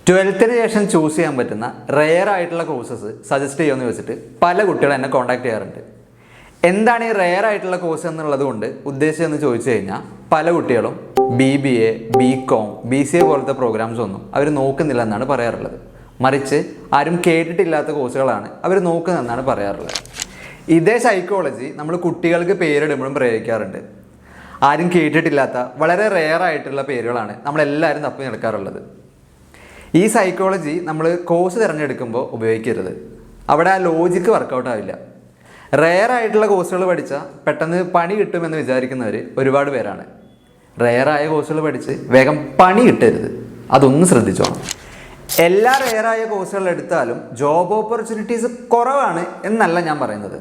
ട്വൽത്തിന് ശേഷം ചൂസ് ചെയ്യാൻ പറ്റുന്ന റെയർ ആയിട്ടുള്ള കോഴ്സസ് സജസ്റ്റ് ചെയ്യുമെന്ന് വെച്ചിട്ട് പല കുട്ടികളും എന്നെ കോൺടാക്ട് ചെയ്യാറുണ്ട്. എന്താണ് ഈ റെയർ ആയിട്ടുള്ള കോഴ്സ് എന്നുള്ളത് കൊണ്ട് ഉദ്ദേശിച്ചതെന്ന് ചോദിച്ചു കഴിഞ്ഞാൽ പല കുട്ടികളും BBA, BCom, BCA പോലത്തെ പ്രോഗ്രാംസ് ഒന്നും അവർ നോക്കുന്നില്ല എന്നാണ് പറയാറുള്ളത്. മറിച്ച് ആരും കേട്ടിട്ടില്ലാത്ത കോഴ്സുകളാണ് അവർ നോക്കുന്നതെന്നാണ് പറയാറുള്ളത്. ഇതേ സൈക്കോളജി നമ്മൾ കുട്ടികൾക്ക് പേരിടുമ്പോഴും പ്രയോഗിക്കാറുണ്ട്. ആരും കേട്ടിട്ടില്ലാത്ത വളരെ റെയർ ആയിട്ടുള്ള പേരുകളാണ് നമ്മളെല്ലാവരും തപ്പി നടക്കാറുള്ളത്. ഈ സൈക്കോളജി നമ്മൾ കോഴ്സ് തിരഞ്ഞെടുക്കുമ്പോൾ ഉപയോഗിക്കരുത്. അവിടെ ആ ലോജിക്ക് വർക്കൗട്ട് ആവില്ല. റെയർ ആയിട്ടുള്ള കോഴ്സുകൾ പഠിച്ചാൽ പെട്ടെന്ന് പണി കിട്ടുമെന്ന് വിചാരിക്കുന്നവർ ഒരുപാട് പേരാണ്. റെയർ ആയ കോഴ്സുകൾ പഠിച്ച് വേഗം പണി കിട്ടരുത്, അതൊന്ന് ശ്രദ്ധിച്ചോണം. എല്ലാ റെയർ ആയ കോഴ്സുകൾ എടുത്താലും ജോബ് ഓപ്പർച്യൂണിറ്റീസ് കുറവാണ് എന്നല്ല ഞാൻ പറയുന്നത്.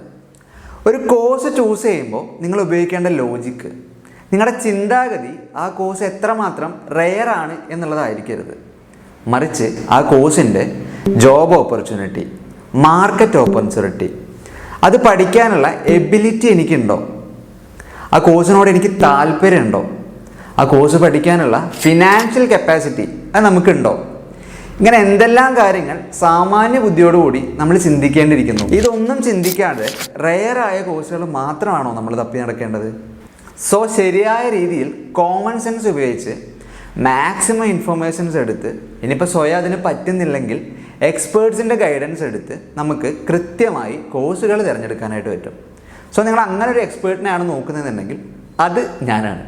ഒരു കോഴ്സ് ചൂസ് ചെയ്യുമ്പോൾ നിങ്ങൾ ഉപയോഗിക്കേണ്ട ലോജിക്ക്, നിങ്ങളുടെ ചിന്താഗതി ആ കോഴ്സ് എത്രമാത്രം റെയർ ആണ് എന്നുള്ളതായിരിക്കരുത്. മറിച്ച് ആ കോഴ്സിൻ്റെ ജോബ് ഓപ്പർച്യൂണിറ്റി, മാർക്കറ്റ് ഓപ്പർച്യൂണിറ്റി, അത് പഠിക്കാനുള്ള എബിലിറ്റി എനിക്കുണ്ടോ, ആ കോഴ്സിനോട് എനിക്ക് താല്പര്യമുണ്ടോ, ആ കോഴ്സ് പഠിക്കാനുള്ള ഫിനാൻഷ്യൽ കപ്പാസിറ്റി അത് നമുക്കുണ്ടോ, ഇങ്ങനെ എന്തെല്ലാം കാര്യങ്ങൾ സാമാന്യ ബുദ്ധിയോടുകൂടി നമ്മൾ ചിന്തിക്കേണ്ടിയിരിക്കുന്നു. ഇതൊന്നും ചിന്തിക്കാതെ റെയർ ആയ കോഴ്സുകൾ മാത്രമാണോ നമ്മൾ തപ്പി നടക്കേണ്ടത്? സോ ശരിയായ രീതിയിൽ കോമൺ സെൻസ് ഉപയോഗിച്ച് മാക്സിമം ഇൻഫർമേഷൻസ് എടുത്ത്, ഇനിയിപ്പോൾ സ്വയം അതിന് പറ്റുന്നില്ലെങ്കിൽ എക്സ്പേർട്സിൻ്റെ ഗൈഡൻസ് എടുത്ത് നമുക്ക് കൃത്യമായി കോഴ്സുകൾ തിരഞ്ഞെടുക്കാനായിട്ട് പറ്റും. സോ നിങ്ങൾ അങ്ങനെ ഒരു എക്സ്പേർട്ടിനെയാണ് നോക്കുന്നതെന്നുണ്ടെങ്കിൽ അത് ഞാനാണ്.